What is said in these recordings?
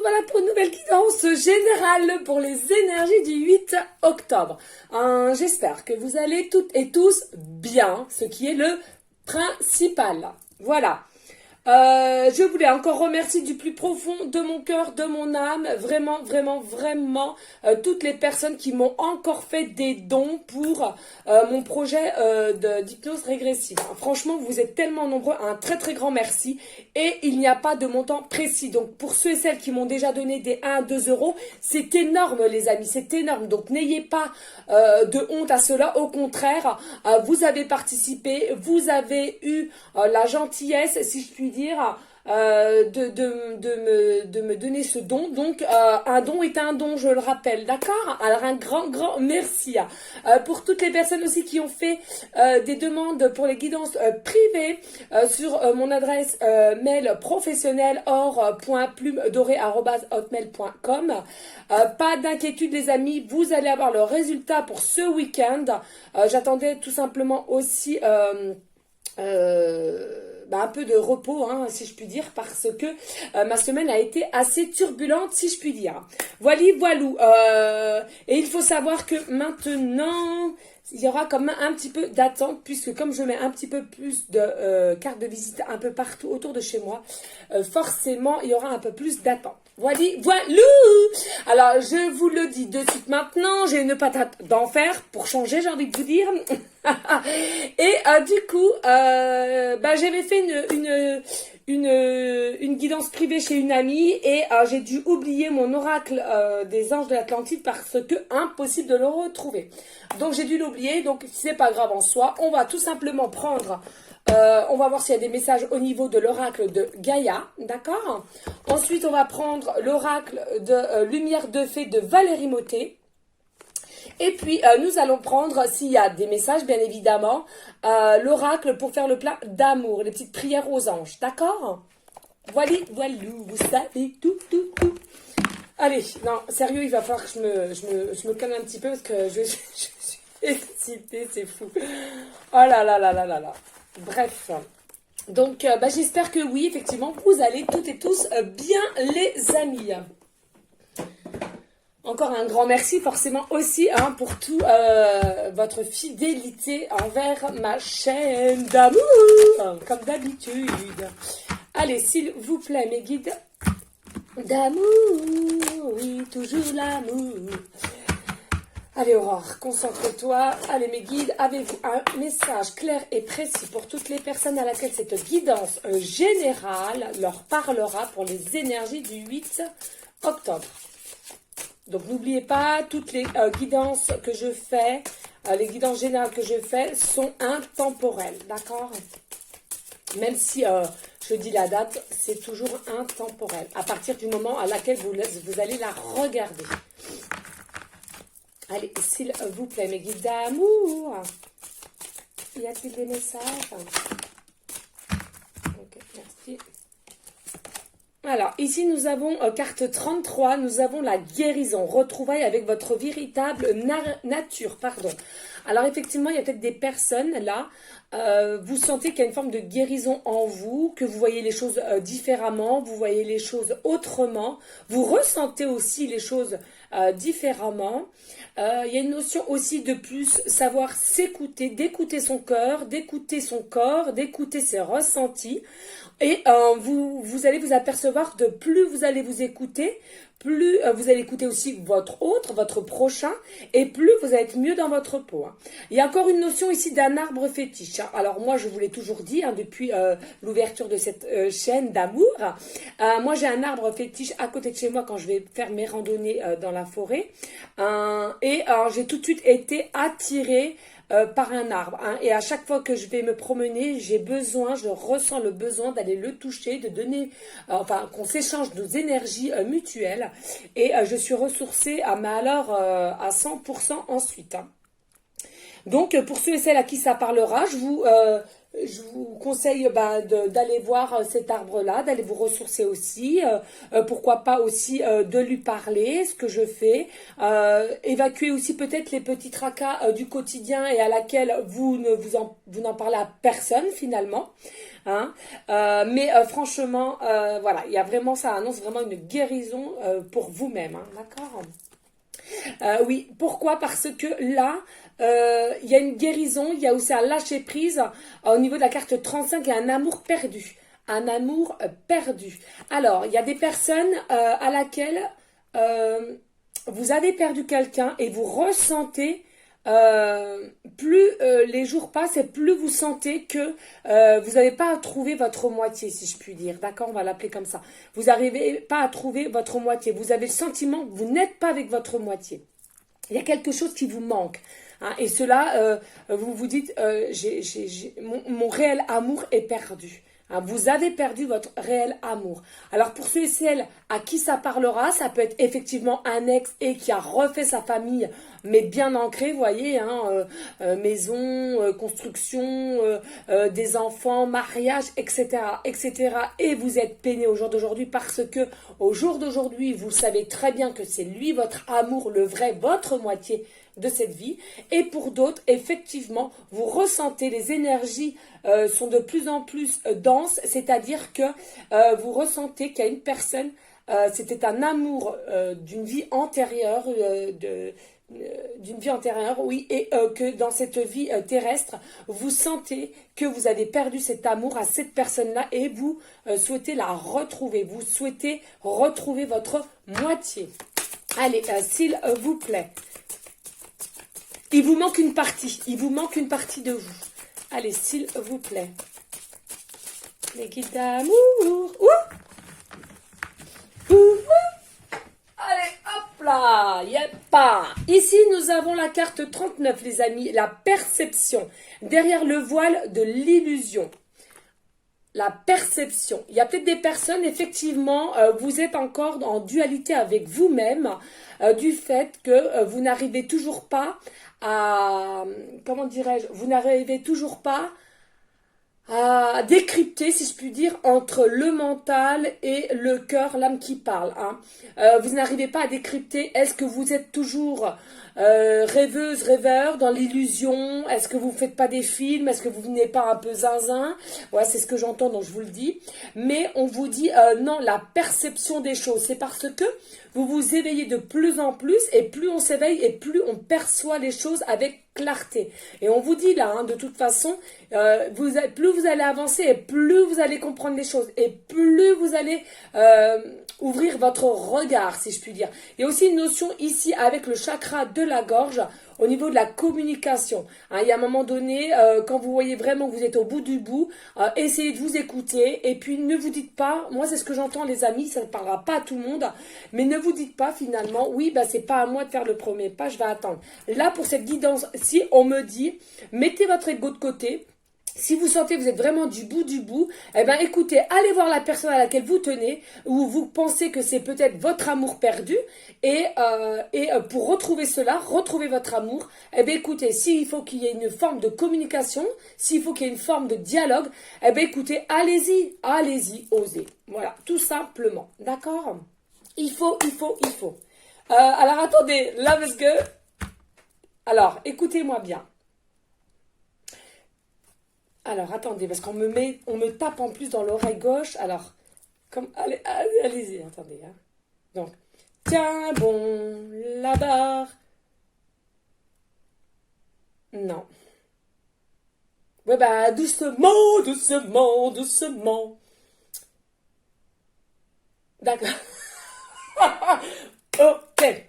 revoilà pour une nouvelle guidance générale pour les énergies du 8 octobre. J'espère que vous allez toutes et tous bien, ce qui est le principal. Voilà. Je voulais encore remercier du plus profond de mon cœur, de mon âme, vraiment, vraiment, vraiment, toutes les personnes qui m'ont encore fait des dons pour mon projet d'hypnose régressive. Franchement, vous êtes tellement nombreux, un très très grand merci. Et il n'y a pas de montant précis. Donc pour ceux et celles qui m'ont déjà donné des 1 à 2 euros, c'est énorme les amis, c'est énorme. Donc n'ayez pas de honte à cela, au contraire, vous avez participé, vous avez eu la gentillesse, si je puis dire, de me donner ce don. Donc un don est un don, je le rappelle, d'accord? Alors un grand merci pour toutes les personnes aussi qui ont fait des demandes pour les guidances privées sur mon adresse mail professionnelle or.plumedorée@hotmail.com. Pas d'inquiétude les amis, vous allez avoir le résultat pour ce week-end. J'attendais tout simplement aussi un peu de repos, hein, si je puis dire, parce que ma semaine a été assez turbulente, si je puis dire. Voilou. Et il faut savoir que maintenant, il y aura quand même un petit peu d'attente, puisque comme je mets un petit peu plus de cartes de visite un peu partout autour de chez moi, forcément, il y aura un peu plus d'attente. Voilou. Alors, je vous le dis de suite maintenant, j'ai une patate d'enfer pour changer, j'ai envie de vous dire. Et du coup, j'avais fait une guidance privée chez une amie et j'ai dû oublier mon oracle des anges de l'Atlantide parce que impossible de le retrouver. Donc j'ai dû l'oublier, donc c'est pas grave en soi. On va tout simplement prendre, on va voir s'il y a des messages au niveau de l'oracle de Gaïa, d'accord? Ensuite on va prendre l'oracle de Lumière de Fée de Valérie Mottet. Et puis, nous allons prendre, s'il y a des messages, bien évidemment, l'oracle pour faire le plein d'amour, les petites prières aux anges. D'accord? Voilou, vous savez tout. Allez, non, sérieux, il va falloir que je me calme un petit peu parce que je suis excitée, c'est fou. Oh là. Bref. Donc, j'espère que oui, effectivement, vous allez toutes et tous bien, les amis. Encore un grand merci forcément aussi pour tout votre fidélité envers ma chaîne d'amour, comme d'habitude. Allez, s'il vous plaît, mes guides d'amour, oui, toujours l'amour. Allez Aurore, concentre-toi. Allez mes guides, avez-vous un message clair et précis pour toutes les personnes à laquelle cette guidance générale leur parlera pour les énergies du 8 octobre? Donc n'oubliez pas, toutes les guidances que je fais, les guidances générales que je fais sont intemporelles, d'accord? Même si je dis la date, c'est toujours intemporel, à partir du moment à laquelle vous allez la regarder. Allez, s'il vous plaît, mes guides d'amour, y a-t-il des messages? Ok, merci. Alors, ici, nous avons carte 33, nous avons la guérison, retrouvailles avec votre véritable nature, pardon. Alors, effectivement, il y a peut-être des personnes, là, vous sentez qu'il y a une forme de guérison en vous, que vous voyez les choses différemment, vous voyez les choses autrement, vous ressentez aussi les choses différemment. Il y a une notion aussi de plus savoir s'écouter, d'écouter son cœur, d'écouter son corps, d'écouter ses ressentis. Et vous allez vous apercevoir de plus vous allez vous écouter, plus vous allez écouter aussi votre prochain, et plus vous allez être mieux dans votre peau. Hein. Il y a encore une notion ici d'un arbre fétiche. Hein. Alors moi, je vous l'ai toujours dit, hein, depuis l'ouverture de cette chaîne d'amour, moi j'ai un arbre fétiche à côté de chez moi quand je vais faire mes randonnées dans la forêt. Et j'ai tout de suite été attirée par un arbre. Hein. Et à chaque fois que je vais me promener, je ressens le besoin d'aller le toucher, de donner, qu'on s'échange nos énergies mutuelles. Et je suis ressourcée à 100% ensuite. Hein. Donc, pour ceux et celles à qui ça parlera, je vous conseille d'aller voir cet arbre-là, d'aller vous ressourcer aussi. Pourquoi pas aussi de lui parler, ce que je fais. Évacuer aussi peut-être les petits tracas du quotidien et à laquelle vous n'en parlez à personne finalement. hein. Franchement, voilà, il y a vraiment, ça annonce vraiment une guérison pour vous-même, hein, d'accord? Oui, pourquoi? Parce que là, il y a une guérison, il y a aussi un lâcher-prise. Au niveau de la carte 35, il y a un amour perdu. Un amour perdu. Alors, il y a des personnes à laquelle vous avez perdu quelqu'un et vous ressentez, plus les jours passent et plus vous sentez que vous n'avez pas à trouver votre moitié, si je puis dire. D'accord, on va l'appeler comme ça. Vous n'arrivez pas à trouver votre moitié. Vous avez le sentiment que vous n'êtes pas avec votre moitié. Il y a quelque chose qui vous manque. Hein, et cela, vous vous dites, mon réel amour est perdu. Hein, vous avez perdu votre réel amour. Alors pour ceux et celles à qui ça parlera, ça peut être effectivement un ex et qui a refait sa famille, mais bien ancré, vous voyez, hein, maison, construction, des enfants, mariage, etc., etc. Et vous êtes peiné au jour d'aujourd'hui parce que au jour d'aujourd'hui, vous savez très bien que c'est lui votre amour, le vrai, votre moitié de cette vie. Et pour d'autres, effectivement, vous ressentez les énergies sont de plus en plus denses, c'est-à-dire que vous ressentez qu'il y a une personne, c'était un amour d'une vie antérieure, d'une vie antérieure, oui, et que dans cette vie terrestre, vous sentez que vous avez perdu cet amour à cette personne-là et vous souhaitez la retrouver, vous souhaitez retrouver votre moitié. Allez, s'il vous plaît. Il vous manque une partie. Il vous manque une partie de vous. Allez, s'il vous plaît. Les guides d'amour. Ouh. Ouh. Allez, hop là. Yeppa. Ici, nous avons la carte 39, les amis. La perception. Derrière le voile de l'illusion. La perception. Il y a peut-être des personnes, effectivement, vous êtes encore en dualité avec vous-même, du fait que vous n'arrivez toujours pas à, comment dirais-je, vous n'arrivez toujours pas à décrypter, si je puis dire, entre le mental et le cœur, l'âme qui parle. Hein. Vous n'arrivez pas à décrypter, est-ce que vous êtes toujours rêveuse, rêveur, dans l'illusion? Est-ce que vous ne faites pas des films? Est-ce que vous n'êtes pas un peu zinzin? Ouais, c'est ce que j'entends, donc je vous le dis. Mais on vous dit, non, la perception des choses, c'est parce que vous vous éveillez de plus en plus, et plus on s'éveille, et plus on perçoit les choses avec clarté. Et on vous dit là, hein, de toute façon, plus vous allez avancer, et plus vous allez comprendre les choses, et plus vous allez ouvrir votre regard, si je puis dire. Il y a aussi une notion ici avec le chakra de la gorge, au niveau de la communication. Hein, il y a un moment donné, quand vous voyez vraiment que vous êtes au bout du bout, essayez de vous écouter, et puis ne vous dites pas, moi c'est ce que j'entends les amis, ça ne parlera pas à tout le monde, mais ne vous dites pas finalement, oui, bah, c'est pas à moi de faire le premier pas, je vais attendre. Là, pour cette guidance, si on me dit, mettez votre ego de côté. Si vous sentez que vous êtes vraiment du bout, eh ben écoutez, allez voir la personne à laquelle vous tenez, ou vous pensez que c'est peut-être votre amour perdu, et pour retrouver cela, retrouver votre amour, eh ben écoutez, s'il faut qu'il y ait une forme de communication, s'il faut qu'il y ait une forme de dialogue, eh ben écoutez, allez-y, osez. Voilà, tout simplement, d'accord? Il faut. Alors attendez, là parce que... Alors, écoutez-moi bien. Alors, attendez, parce qu'on me tape en plus dans l'oreille gauche. Alors, allez-y, attendez. Hein. Donc, tiens bon, la barre. Non. Ouais, bah, doucement. D'accord. Ok.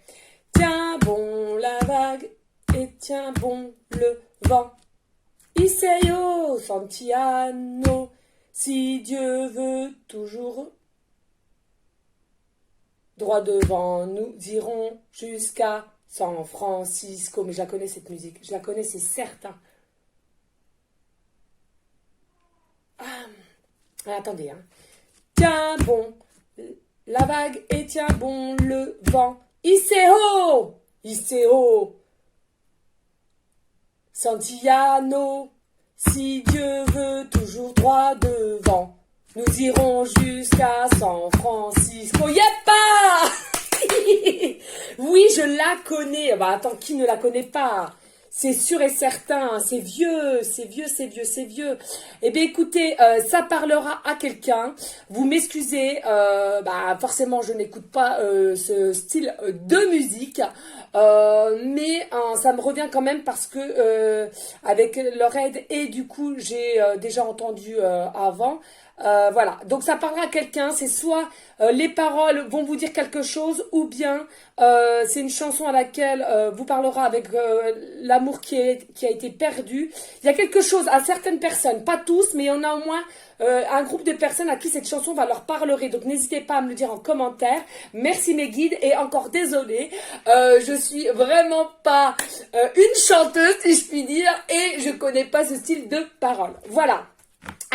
Tiens bon la vague et tiens bon le vent. Iseo Santiano, si Dieu veut toujours. Droit devant, nous irons jusqu'à San Francisco. Mais je la connais cette musique, je la connais, c'est certain. Attendez, hein. Tiens bon la vague et tiens bon le vent. Iseo Santillano, si Dieu veut toujours droit devant, nous irons jusqu'à San Francisco. Yeppa. Oui, je la connais. Bah attends, qui ne la connaît pas? C'est sûr et certain, hein, c'est vieux, c'est vieux, c'est vieux, c'est vieux. Eh bien écoutez, ça parlera à quelqu'un. Vous m'excusez, forcément je n'écoute pas ce style de musique, mais ça me revient quand même parce que avec leur aide et du coup j'ai déjà entendu avant. Voilà, donc ça parlera à quelqu'un, c'est soit les paroles vont vous dire quelque chose ou bien c'est une chanson à laquelle vous parlera avec l'amour qui a été perdu. Il y a quelque chose à certaines personnes, pas tous, mais il y en a au moins un groupe de personnes à qui cette chanson va leur parler. Donc n'hésitez pas à me le dire en commentaire. Merci mes guides et encore désolée, je suis vraiment pas une chanteuse si je puis dire et je connais pas ce style de parole. Voilà.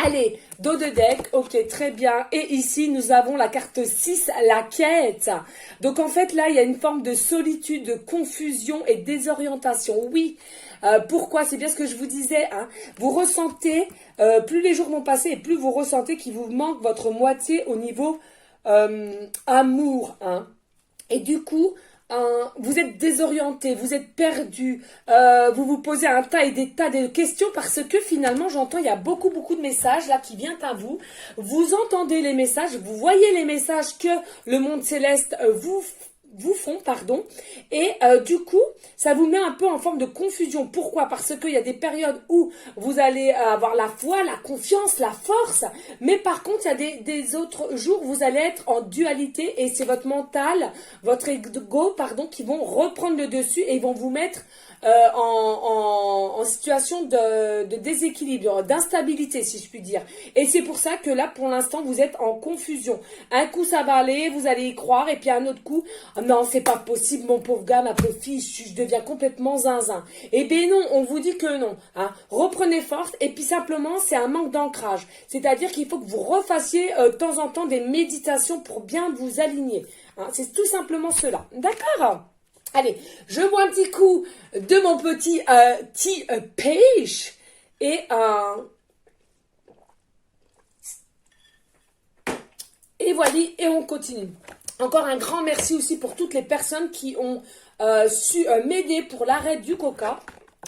Allez, dos de deck, ok, très bien. Et ici, nous avons la carte 6, la quête. Donc en fait, là, il y a une forme de solitude, de confusion et désorientation. Oui, pourquoi? C'est bien ce que je vous disais. Hein. Vous ressentez, plus les jours vont passer et plus vous ressentez qu'il vous manque votre moitié au niveau amour. Hein. Et du coup... vous êtes désorienté, vous êtes perdu, vous vous posez un tas et des tas de questions parce que finalement j'entends il y a beaucoup de messages là qui viennent à vous. Vous entendez les messages, vous voyez les messages que le monde céleste vous font, pardon, et du coup, ça vous met un peu en forme de confusion. Pourquoi? Parce qu'il y a des périodes où vous allez avoir la foi, la confiance, la force, mais par contre, il y a des autres jours où vous allez être en dualité et c'est votre mental, votre ego, pardon, qui vont reprendre le dessus et ils vont vous mettre en situation de déséquilibre, d'instabilité si je puis dire. Et c'est pour ça que là pour l'instant vous êtes en confusion. Un coup ça va aller, vous allez y croire et puis un autre coup, non c'est pas possible mon pauvre gars, ma pauvre fille, je deviens complètement zinzin. Eh bien non, on vous dit que non. Hein. Reprenez force et puis simplement c'est un manque d'ancrage. C'est-à-dire qu'il faut que vous refassiez de temps en temps des méditations pour bien vous aligner. Hein. C'est tout simplement cela. D'accord ? Allez, je bois un petit coup de mon petit tea pêche et voilà, et on continue. Encore un grand merci aussi pour toutes les personnes qui ont su m'aider pour l'arrêt du coca.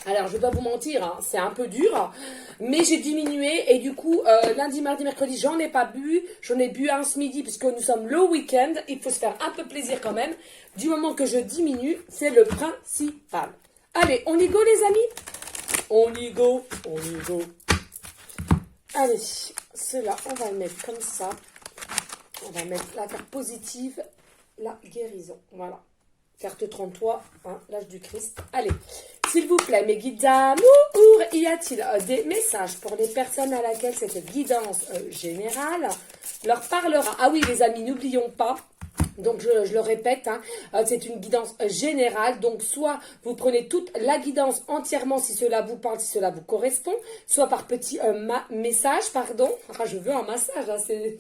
Alors, je dois vous mentir, hein, c'est un peu dur, mais j'ai diminué et du coup, lundi, mardi, mercredi, j'en ai pas bu. J'en ai bu un ce midi puisque nous sommes le week-end. Il faut se faire un peu plaisir quand même. Du moment que je diminue, c'est le principal. Allez, on y go les amis? On y go, on y go. Allez, cela, on va le mettre comme ça. On va mettre la carte positive, la guérison. Voilà. Carte 33, hein, l'âge du Christ. Allez, s'il vous plaît, mes guides d'amour, y a-t-il des messages pour les personnes à laquelle cette guidance générale leur parlera? Ah oui, les amis, n'oublions pas. Donc, je le répète, hein, c'est une guidance générale. Donc, soit vous prenez toute la guidance entièrement si cela vous parle, si cela vous correspond, soit par petit message, pardon. Ah, je veux un massage, hein, c'est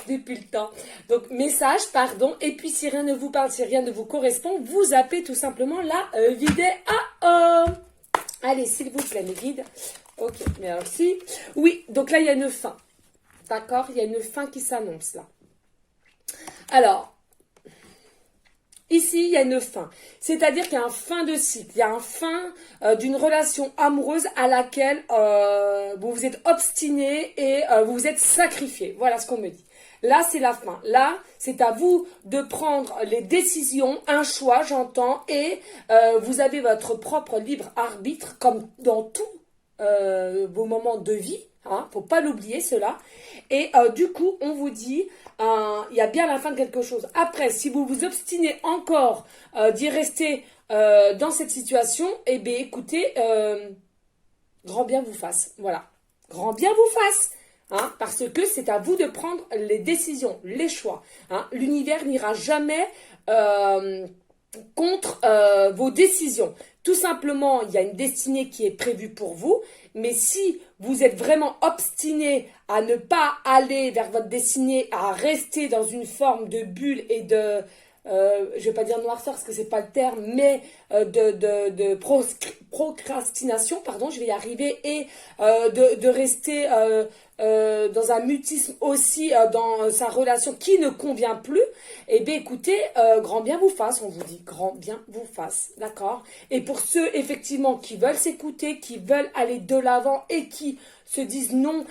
depuis le temps. Donc, message, pardon. Et puis, si rien ne vous parle, si rien ne vous correspond, vous appelez tout simplement la vidéo. Allez, s'il vous plaît, mes guides. Ok, merci. Oui, donc là, il y a une fin. D'accord? Il y a une fin qui s'annonce là. Alors, ici, il y a une fin. C'est-à-dire qu'il y a un fin de cycle. Il y a un fin d'une relation amoureuse à laquelle vous vous êtes obstiné et vous vous êtes sacrifié. Voilà ce qu'on me dit. Là, c'est la fin. Là, c'est à vous de prendre les décisions, un choix, j'entends, et vous avez votre propre libre arbitre, comme dans tous vos moments de vie. Hein, faut pas l'oublier cela. Et du coup, on vous dit, il y a bien la fin de quelque chose. Après, si vous vous obstinez encore d'y rester dans cette situation, eh bien, écoutez, grand bien vous fasse. Voilà, grand bien vous fasse. Hein, parce que c'est à vous de prendre les décisions, les choix. Hein. L'univers n'ira jamais contre vos décisions. Tout simplement, il y a une destinée qui est prévue pour vous, mais si vous êtes vraiment obstiné à ne pas aller vers votre destinée, à rester dans une forme de bulle et de je vais pas dire noirceur parce que c'est pas le terme, mais procrastination, pardon, je vais y arriver, et de rester dans un mutisme aussi dans sa relation qui ne convient plus, eh bien écoutez, grand bien vous fasse, on vous dit, grand bien vous fasse, d'accord? Et pour ceux effectivement qui veulent s'écouter, qui veulent aller de l'avant et qui se disent non,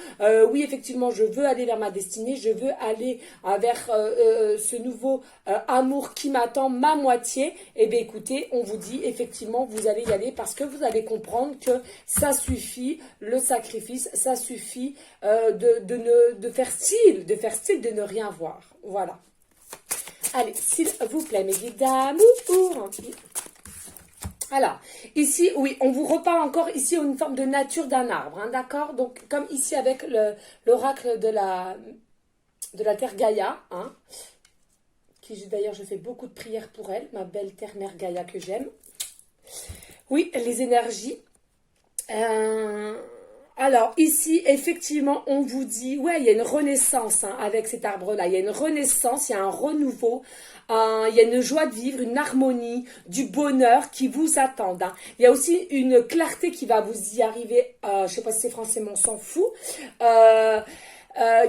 oui effectivement je veux aller vers ma destinée, je veux aller vers ce nouveau amour qui m'attend, ma moitié, et bien écoutez, on vous dit effectivement vous allez y aller parce que vous allez comprendre que ça suffit, le sacrifice, ça suffit de faire style, de ne rien voir, voilà. Allez, s'il vous plaît mes guides d'amour. Alors, ici, oui, on vous reparle encore ici une forme de nature d'un arbre, hein, d'accord? Donc, comme ici avec l'oracle de la terre Gaïa, hein, qui d'ailleurs, je fais beaucoup de prières pour elle, ma belle terre-mère Gaïa que j'aime. Oui, les énergies. Alors, ici, effectivement, on vous dit, ouais, il y a une renaissance hein, avec cet arbre-là. Il y a une renaissance, il y a un renouveau, il y a une joie de vivre, une harmonie, du bonheur qui vous attendent. Hein. Il y a aussi une clarté qui va vous y arriver, je ne sais pas si c'est français, mais on s'en fout,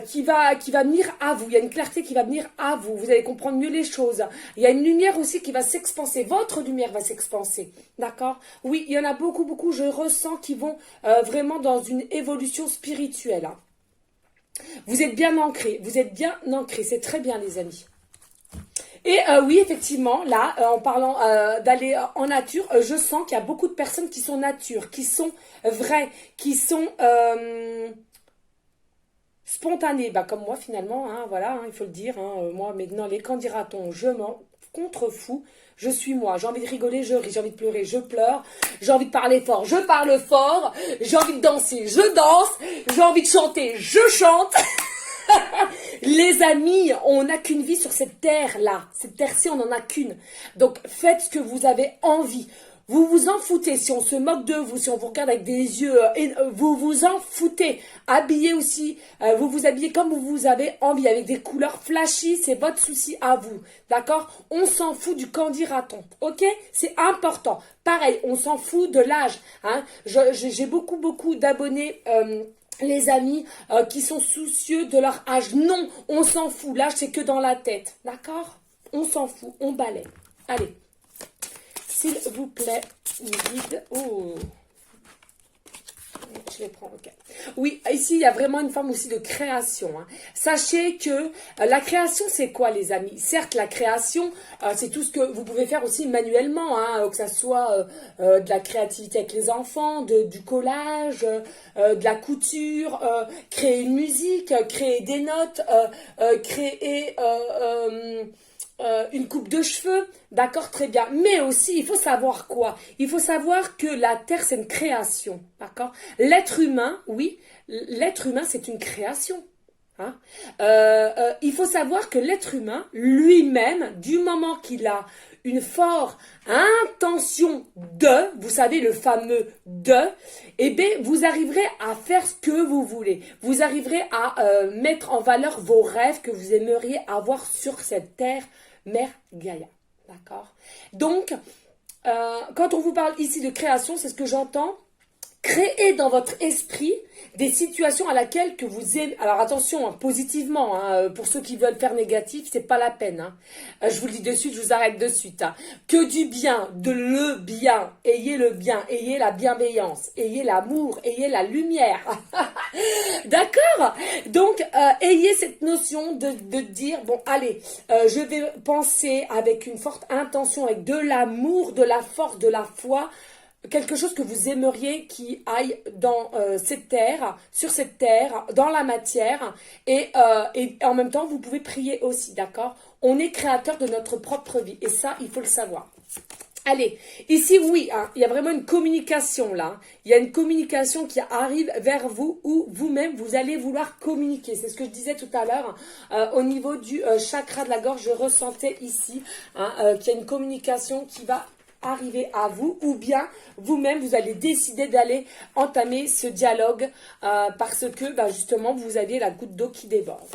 qui va venir à vous. Il y a une clarté qui va venir à vous. Vous allez comprendre mieux les choses. Il y a une lumière aussi qui va s'expanser. Votre lumière va s'expanser. D'accord? Oui, il y en a beaucoup, beaucoup, je ressens, qui vont vraiment dans une évolution spirituelle. Hein. Vous êtes bien ancrés. Vous êtes bien ancrés. C'est très bien, les amis. Et oui, effectivement, là, en parlant d'aller en nature, je sens qu'il y a beaucoup de personnes qui sont nature, qui sont vraies, qui sont... spontané, bah comme moi finalement, hein, voilà, hein, il faut le dire, hein, moi maintenant les qu'en dira-t-on, je m'en contrefous, je suis moi, j'ai envie de rigoler, je ris, j'ai envie de pleurer, je pleure, j'ai envie de parler fort, je parle fort, j'ai envie de danser, je danse, j'ai envie de chanter, je chante. Les amis, on n'a qu'une vie sur cette terre-là, cette terre-ci on n'en a qu'une, donc faites ce que vous avez envie. Vous vous en foutez, si on se moque de vous, si on vous regarde avec des yeux, vous vous en foutez. Habillez aussi, vous vous habillez comme vous avez envie, avec des couleurs flashy, c'est votre souci à vous, d'accord? On s'en fout du qu'en dira-t-on, ok? C'est important. Pareil, on s'en fout de l'âge, hein? J'ai beaucoup d'abonnés... les amis qui sont soucieux de leur âge. Non, on s'en fout. L'âge, c'est que dans la tête, d'accord? On s'en fout, on balaie. Allez. S'il vous plaît, guide. Oh, je les prends, ok. Oui, ici, il y a vraiment une forme aussi de création. Hein. Sachez que la création, c'est quoi, les amis? Certes, la création, c'est tout ce que vous pouvez faire aussi manuellement, hein, que ça soit de la créativité avec les enfants, du collage, de la couture, créer une musique, créer des notes, créer... une coupe de cheveux, d'accord, très bien. Mais aussi, il faut savoir quoi? Il faut savoir que la Terre, c'est une création, d'accord? L'être humain, oui, l'être humain, c'est une création. Hein? Il faut savoir que l'être humain, lui-même, du moment qu'il a une forte intention de, vous savez, le fameux de, eh bien, vous arriverez à faire ce que vous voulez. Vous arriverez à mettre en valeur vos rêves que vous aimeriez avoir sur cette terre, Mère Gaïa. D'accord? Donc, quand on vous parle ici de création, c'est ce que j'entends. Créez dans votre esprit des situations à laquelle que vous aimez. Alors attention, hein, positivement, hein, pour ceux qui veulent faire négatif, c'est pas la peine. Hein. Je vous le dis de suite, je vous arrête de suite. Hein. Que du bien, de le bien, ayez la bienveillance, ayez l'amour, ayez la lumière. D'accord? Donc, ayez cette notion de dire, bon, allez, je vais penser avec une forte intention, avec de l'amour, de la force, de la foi, quelque chose que vous aimeriez qui aille dans cette terre, sur cette terre, dans la matière, et en même temps, vous pouvez prier aussi, d'accord? On est créateur de notre propre vie, et ça, il faut le savoir. Allez, ici, oui, hein, il y a vraiment une communication là. Il y a une communication qui arrive vers vous où vous-même, vous allez vouloir communiquer. C'est ce que je disais tout à l'heure au niveau du chakra de la gorge. Je ressentais ici hein, qu'il y a une communication qui va arriver à vous, ou bien vous-même vous allez décider d'aller entamer ce dialogue parce que justement vous aviez la goutte d'eau qui déborde.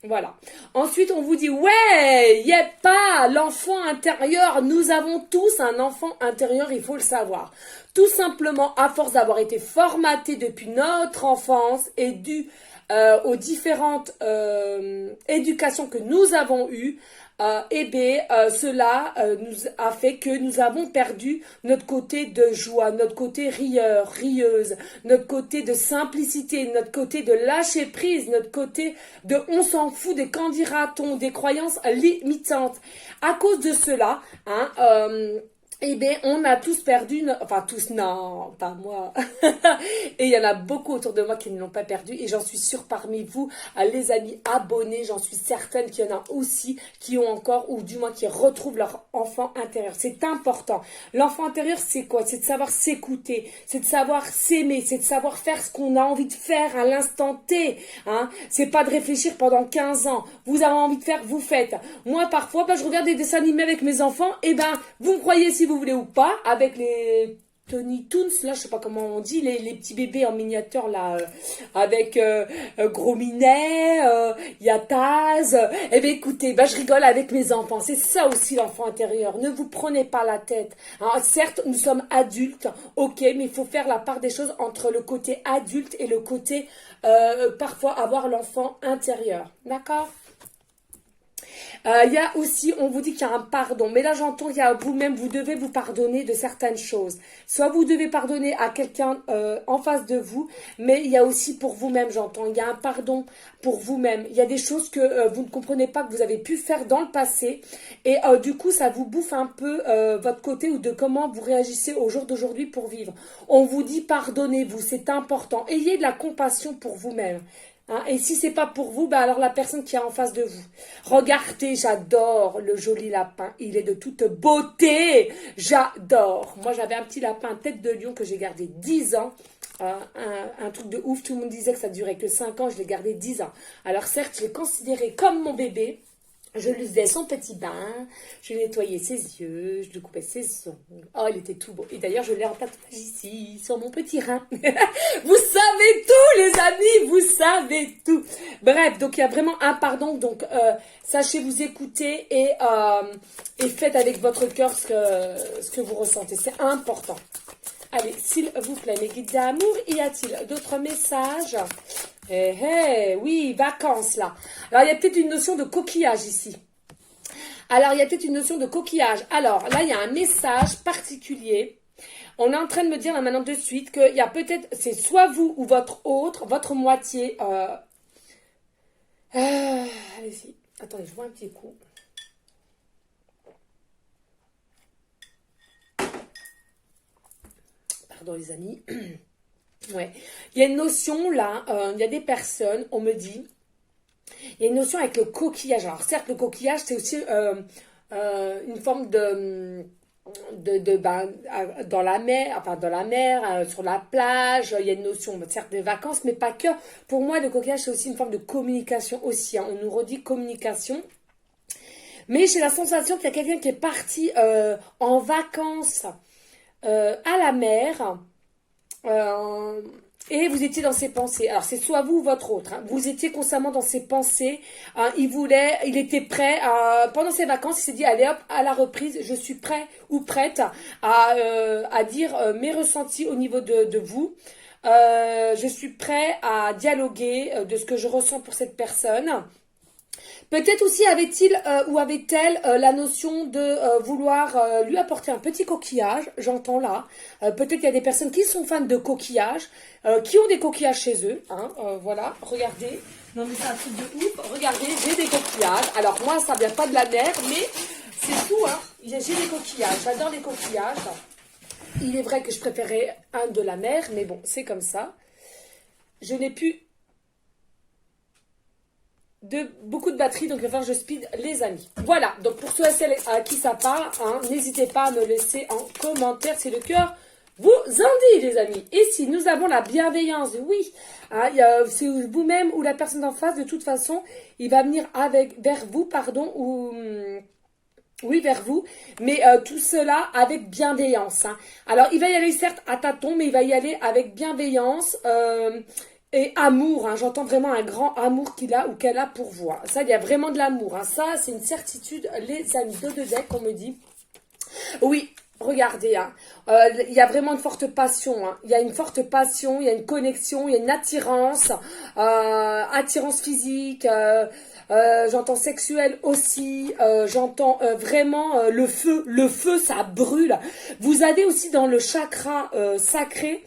Voilà. Ensuite, on vous dit, ouais, y a pas l'enfant intérieur. Nous avons tous un enfant intérieur, il faut le savoir. Tout simplement, à force d'avoir été formatés depuis notre enfance et dû aux différentes éducations que nous avons eues, cela nous a fait que nous avons perdu notre côté de joie, notre côté rieur, rieuse, notre côté de simplicité, notre côté de lâcher prise, notre côté de on s'en fout des qu'en dira-t-on, des croyances limitantes. À cause de cela, on a tous perdu, enfin tous, non, pas moi. Et il y en a beaucoup autour de moi qui ne l'ont pas perdu. Et j'en suis sûre parmi vous, les amis abonnés, j'en suis certaine qu'il y en a aussi qui ont encore, ou du moins qui retrouvent leur enfant intérieur. C'est important. L'enfant intérieur, c'est quoi? C'est de savoir s'écouter, c'est de savoir s'aimer, c'est de savoir faire ce qu'on a envie de faire à l'instant T. Hein. C'est pas de réfléchir pendant 15 ans. Vous avez envie de faire, vous faites. Moi, parfois, je regarde des dessins animés avec mes enfants, vous me croyez si vous voulez ou pas, avec les Tony Toons, là, je sais pas comment on dit, les petits bébés en miniature, là, avec Gros Minet, y a Taz. Écoutez, je rigole avec mes enfants. C'est ça aussi l'enfant intérieur. Ne vous prenez pas la tête. Hein, certes, nous sommes adultes, ok, mais il faut faire la part des choses entre le côté adulte et le côté, parfois, avoir l'enfant intérieur. D'accord ? Il y a aussi, on vous dit qu'il y a un pardon. Mais là, j'entends, il y a vous-même, vous devez vous pardonner de certaines choses. Soit vous devez pardonner à quelqu'un en face de vous, mais il y a aussi pour vous-même, j'entends. Il y a un pardon pour vous-même. Il y a des choses que vous ne comprenez pas, que vous avez pu faire dans le passé. Et du coup, ça vous bouffe un peu votre côté ou de comment vous réagissez au jour d'aujourd'hui pour vivre. On vous dit pardonnez-vous, c'est important. Ayez de la compassion pour vous-même. Hein, et si c'est pas pour vous, alors la personne qui est en face de vous. Regardez, j'adore le joli lapin. Il est de toute beauté. J'adore. Moi, j'avais un petit lapin tête de lion que j'ai gardé 10 ans. Un truc de ouf. Tout le monde disait que ça durait que 5 ans. Je l'ai gardé 10 ans. Alors certes, je l'ai considéré comme mon bébé. Je lui faisais son petit bain, je nettoyais ses yeux, je lui coupais ses ongles. Oh, il était tout beau. Et d'ailleurs, je l'ai en tatouage ici, sur mon petit rein. Vous savez tout, les amis, vous savez tout. Bref, donc il y a vraiment un pardon. Donc, sachez vous écouter et faites avec votre cœur ce que vous ressentez. C'est important. Allez, s'il vous plaît, mes guides d'amour, y a-t-il d'autres messages ? Oui, vacances là. Alors, il y a peut-être une notion de coquillage ici. Alors, il y a peut-être une notion de coquillage. Alors, là, il y a un message particulier. On est en train de me dire là maintenant de suite qu'il y a peut-être, c'est soit vous ou votre moitié. Allez-y. Attendez, je vois un petit coup. Pardon les amis. Ouais. Il y a une notion là, il y a des personnes, on me dit, il y a une notion avec le coquillage. Alors certes, le coquillage, c'est aussi une forme dans la mer, sur la plage, il y a une notion, certes, des vacances, mais pas que. Pour moi, le coquillage, c'est aussi une forme de communication aussi. Hein. On nous redit communication. Mais j'ai la sensation qu'il y a quelqu'un qui est parti en vacances à la mer. Et vous étiez dans ses pensées. Alors c'est soit vous ou votre autre. Hein. Vous étiez constamment dans ses pensées. Hein. Il était prêt. Pendant ses vacances, il s'est dit allez hop, à la reprise, je suis prêt ou prête à dire mes ressentis au niveau de vous. Je suis prêt à dialoguer de ce que je ressens pour cette personne. Peut-être aussi avait-il ou avait-elle la notion de vouloir lui apporter un petit coquillage, j'entends là. Peut-être qu'il y a des personnes qui sont fans de coquillages, qui ont des coquillages chez eux. Hein, voilà, regardez. Non mais c'est un truc de ouf. Regardez, j'ai des coquillages. Alors moi, ça vient pas de la mer, mais c'est tout. Hein. J'ai des coquillages, j'adore les coquillages. Il est vrai que je préférais un de la mer, mais bon, c'est comme ça. Je n'ai plus beaucoup de batterie, donc il va falloir que je speed les amis. Voilà, donc pour ceux et celles à qui ça parle, hein, n'hésitez pas à me laisser en commentaire si le cœur vous en dit, les amis. Et si nous avons la bienveillance, oui, hein, c'est vous-même ou la personne en face, de toute façon, il va venir vers vous, ou... Oui, vers vous, mais tout cela avec bienveillance. Hein. Alors, il va y aller certes à tâtons, mais il va y aller avec bienveillance Et amour, hein, j'entends vraiment un grand amour qu'il a ou qu'elle a pour vous. Hein. Ça, il y a vraiment de l'amour. Hein. Ça, c'est une certitude, les amis. Dos de deck, on me dit. Oui, regardez, hein. Il y a vraiment une forte passion. Hein. Il y a une forte passion, il y a une connexion, il y a une attirance, attirance physique. J'entends sexuel aussi, j'entends vraiment le feu. Le feu, ça brûle. Vous avez aussi dans le chakra sacré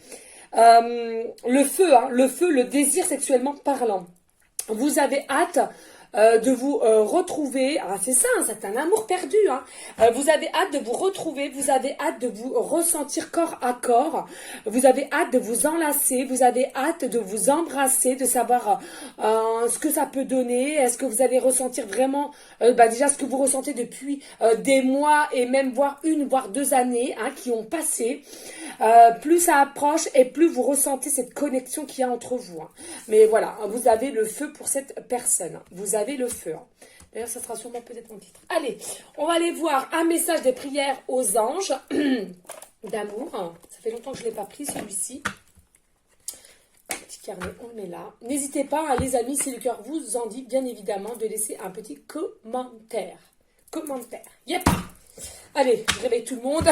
le feu, hein, le désir sexuellement parlant. Vous avez hâte de vous retrouver. Ah, c'est ça, hein, c'est un amour perdu. Hein. Vous avez hâte de vous retrouver, vous avez hâte de vous ressentir corps à corps, vous avez hâte de vous enlacer, vous avez hâte de vous embrasser, de savoir ce que ça peut donner. Est-ce que vous allez ressentir vraiment déjà ce que vous ressentez depuis des mois et même voire 2 années hein, qui ont passé. Plus ça approche et plus vous ressentez cette connexion qu'il y a entre vous. Hein. Mais voilà, vous avez le feu pour cette personne. Vous avez le feu. Hein. D'ailleurs, ça sera sûrement peut-être mon titre. Allez, on va aller voir un message des prières aux anges d'amour. Ça fait longtemps que je ne l'ai pas pris, celui-ci. Petit carnet, on le met là. N'hésitez pas, hein, les amis, si le cœur vous en dit, bien évidemment, de laisser un petit commentaire. Yep. Allez, je réveille tout le monde.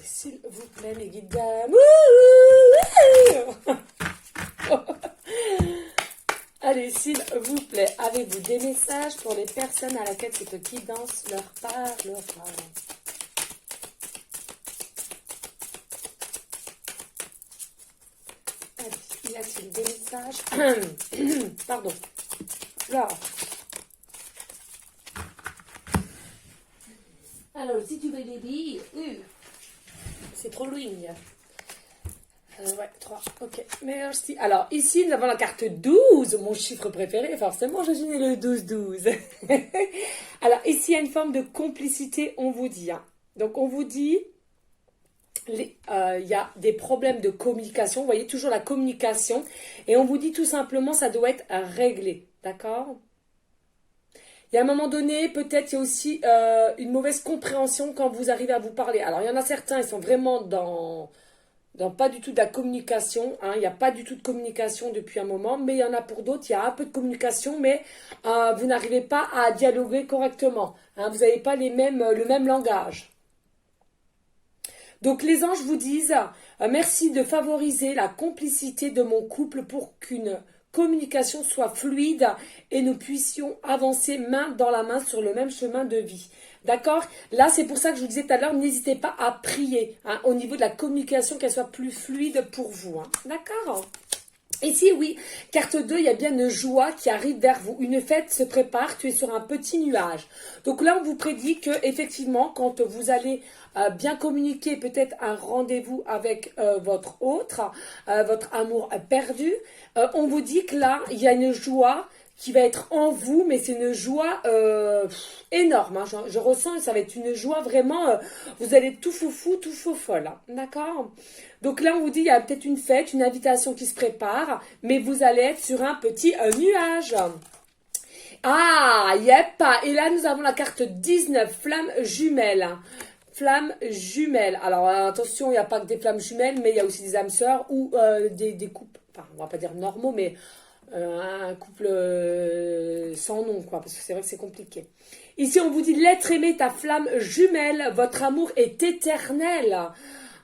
S'il vous plaît, mes guides d'amour. Allez, s'il vous plaît, avez-vous des messages pour les personnes à laquelle cette guidance leur parlera? Allez, y a-t-il des messages? Pardon. Là. Alors, si tu veux les billes, c'est trop loin. Ouais, 3. Ok, merci. Alors, ici, nous avons la carte 12, mon chiffre préféré. Forcément, je suis né le 12-12. Alors, ici, il y a une forme de complicité, on vous dit. Hein. Donc, on vous dit, il y a des problèmes de communication. Vous voyez, toujours la communication. Et on vous dit tout simplement, ça doit être réglé. D'accord ? Il y a un moment donné, peut-être il y a aussi une mauvaise compréhension quand vous arrivez à vous parler. Alors, il y en a certains, ils sont vraiment dans pas du tout de la communication. Hein. Il n'y a pas du tout de communication depuis un moment. Mais il y en a pour d'autres, il y a un peu de communication, mais vous n'arrivez pas à dialoguer correctement. Hein. Vous n'avez pas le même langage. Donc, les anges vous disent merci de favoriser la complicité de mon couple pour qu'une communication soit fluide et nous puissions avancer main dans la main sur le même chemin de vie. D'accord? Là, c'est pour ça que je vous disais tout à l'heure, n'hésitez pas à prier hein, au niveau de la communication, qu'elle soit plus fluide pour vous. Hein. D'accord? Ici, oui, carte 2, il y a bien une joie qui arrive vers vous. Une fête se prépare, tu es sur un petit nuage. Donc là, on vous prédit que effectivement, quand vous allez bien communiquer, peut-être un rendez-vous avec votre autre, votre amour perdu, on vous dit que là, il y a une joie qui va être en vous, mais c'est une joie énorme. Hein. Je ressens, ça va être une joie vraiment, vous allez être tout foufou, tout faux folle. Hein. D'accord? Donc là, on vous dit, il y a peut-être une fête, une invitation qui se prépare, mais vous allez être sur un petit nuage. Ah, yep. Et là, nous avons la carte 19, flamme jumelle. Flamme jumelle. Alors, attention, il n'y a pas que des flammes jumelles, mais il y a aussi des âmes sœurs ou des couples, enfin, on va pas dire normaux, mais un couple sans nom, quoi, parce que c'est vrai que c'est compliqué. Ici, on vous dit, l'être aimé, ta flamme jumelle, votre amour est éternel.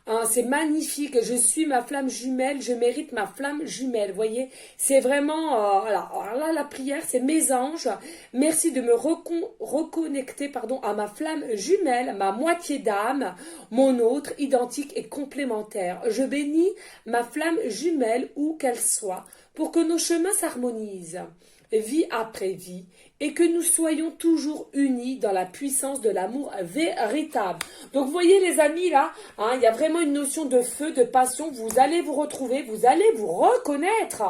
Hein, c'est magnifique, je suis ma flamme jumelle, je mérite ma flamme jumelle, vous voyez, c'est vraiment, voilà. Alors là, la prière, c'est mes anges, merci de me reconnecter à ma flamme jumelle, ma moitié d'âme, mon autre, identique et complémentaire. Je bénis ma flamme jumelle où qu'elle soit, pour que nos chemins s'harmonisent, vie après vie, et que nous soyons toujours unis dans la puissance de l'amour véritable. Donc vous voyez les amis là, hein, il y a vraiment une notion de feu, de passion, vous allez vous retrouver, vous allez vous reconnaître.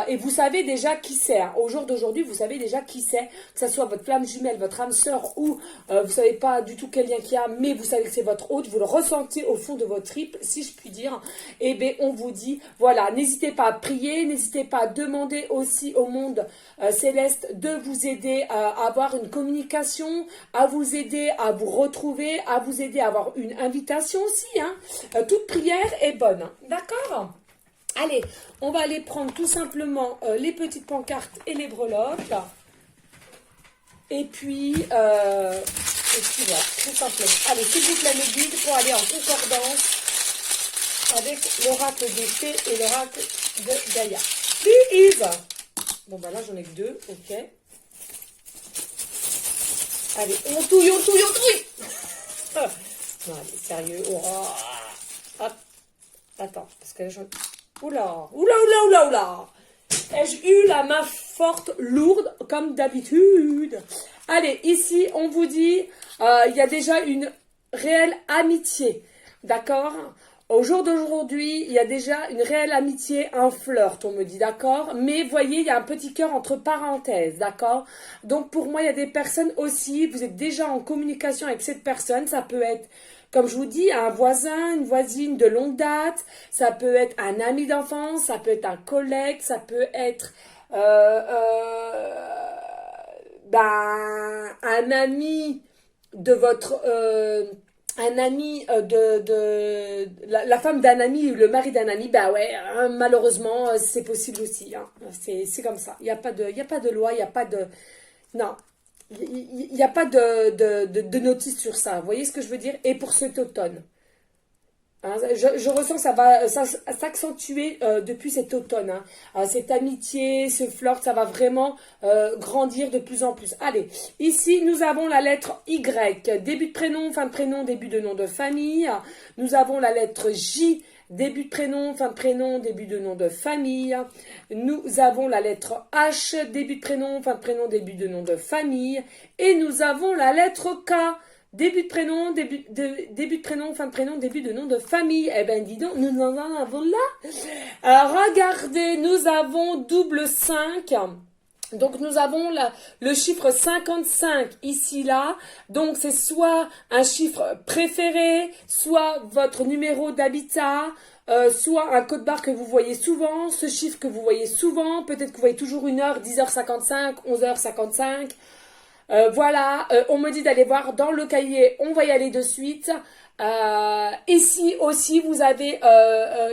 Et vous savez déjà qui c'est. Hein. Au jour d'aujourd'hui, vous savez déjà qui c'est. Que ce soit votre flamme jumelle, votre âme sœur ou vous ne savez pas du tout quel lien qu'il y a, mais vous savez que c'est votre hôte. Vous le ressentez au fond de votre tripes, si je puis dire. Et bien, on vous dit, voilà, n'hésitez pas à prier, n'hésitez pas à demander aussi au monde céleste de vous aider à avoir une communication, à vous aider à vous retrouver, à vous aider à avoir une invitation aussi. Hein. Toute prière est bonne. Hein. D'accord ? Allez, on va aller prendre tout simplement les petites pancartes et les breloques. Et puis voilà, tout simplement. Allez, s'il vous plaît, mes guides, pour aller en concordance avec l'oracle des fées et l'oracle de Gaïa. Please. Bon, bah là, j'en ai que 2, ok. Allez, on touille. Non, allez, sérieux. Oh. Hop. Attends, parce que là, j'en... Oula. Ai-je eu la main forte, lourde, comme d'habitude? Allez, ici, on vous dit, il y a déjà une réelle amitié, d'accord? Au jour d'aujourd'hui, il y a déjà une réelle amitié, un flirt, on me dit, d'accord? Mais voyez, il y a un petit cœur entre parenthèses, d'accord? Donc, pour moi, il y a des personnes aussi, vous êtes déjà en communication avec cette personne, ça peut être... Comme je vous dis, un voisin, une voisine de longue date, ça peut être un ami d'enfance, ça peut être un collègue, ça peut être un ami de votre... un ami de la femme d'un ami ou le mari d'un ami, bah ouais, hein, malheureusement, c'est possible aussi. Hein. C'est comme ça. Il n'y a pas de loi, il n'y a pas de... Non. Il n'y a pas de notice sur ça. Vous voyez ce que je veux dire? Et pour cet automne. Hein, je ressens que ça va s'accentuer depuis cet automne. Hein. Cette amitié, ce flirt, ça va vraiment grandir de plus en plus. Allez, ici, nous avons la lettre Y. Début de prénom, fin de prénom, début de nom de famille. Nous avons la lettre J. Début de prénom, fin de prénom, début de nom de famille. Nous avons la lettre H, début de prénom, fin de prénom, début de nom de famille. Et nous avons la lettre K, début de prénom, début de prénom, fin de prénom, début de nom de famille. Eh bien, dis donc, nous en avons là. Alors, regardez, nous avons double 5. Donc, nous avons le chiffre 55 ici, là. Donc, c'est soit un chiffre préféré, soit votre numéro d'habitat, soit un code barre que vous voyez souvent, ce chiffre que vous voyez souvent. Peut-être que vous voyez toujours 1h, 10h55, 11h55. Voilà, on me dit d'aller voir dans le cahier, on va y aller de suite. Ici aussi, vous avez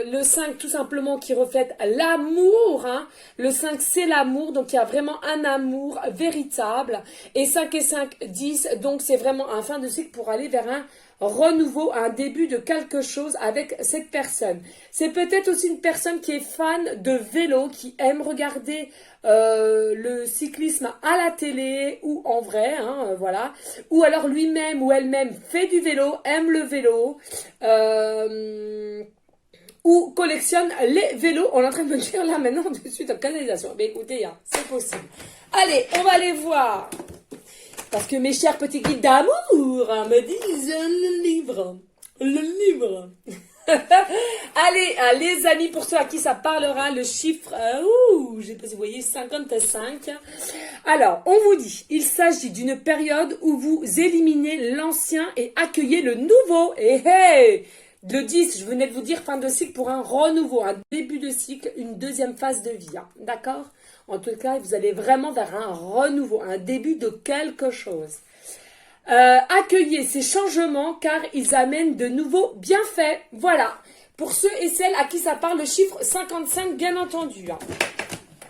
le 5 tout simplement qui reflète l'amour. Hein. Le 5, c'est l'amour, donc il y a vraiment un amour véritable. Et 5 et 5, 10, donc c'est vraiment un fin de cycle pour aller vers un renouveau, un début de quelque chose avec cette personne. C'est peut-être aussi une personne qui est fan de vélo, qui aime regarder le cyclisme à la télé ou en vrai, hein, voilà. Ou alors lui-même ou elle-même fait du vélo, aime le vélo, ou collectionne les vélos. On est en train de me dire là maintenant de suite en canalisation. Mais écoutez, hein, c'est possible. Allez, on va aller voir. Parce que mes chers petits guides d'amour hein, me disent le livre. Allez, les amis, pour ceux à qui ça parlera, le chiffre, je sais pas si vous voyez, 55. Alors, on vous dit, il s'agit d'une période où vous éliminez l'ancien et accueillez le nouveau. Et hey, le 10, je venais de vous dire, fin de cycle pour un renouveau, un début de cycle, une deuxième phase de vie. Hein, d'accord? En tout cas, vous allez vraiment vers un renouveau, un début de quelque chose. Accueillez ces changements car ils amènent de nouveaux bienfaits. Voilà. Pour ceux et celles à qui ça parle, le chiffre 55, bien entendu. Hein.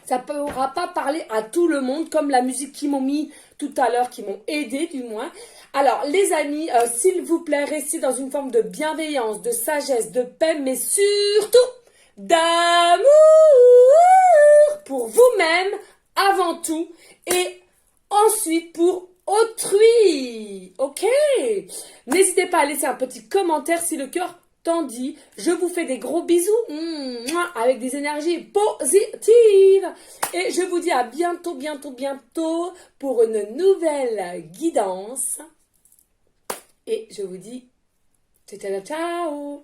Ça ne pourra pas parler à tout le monde, comme la musique qu'ils m'ont mis tout à l'heure, qui m'ont aidé du moins. Alors, les amis, s'il vous plaît, restez dans une forme de bienveillance, de sagesse, de paix, mais surtout d'amour pour vous-même avant tout et ensuite pour autrui. Ok? N'hésitez pas à laisser un petit commentaire si le cœur t'en dit. Je vous fais des gros bisous avec des énergies positives. Et je vous dis à bientôt pour une nouvelle guidance. Et je vous dis ciao.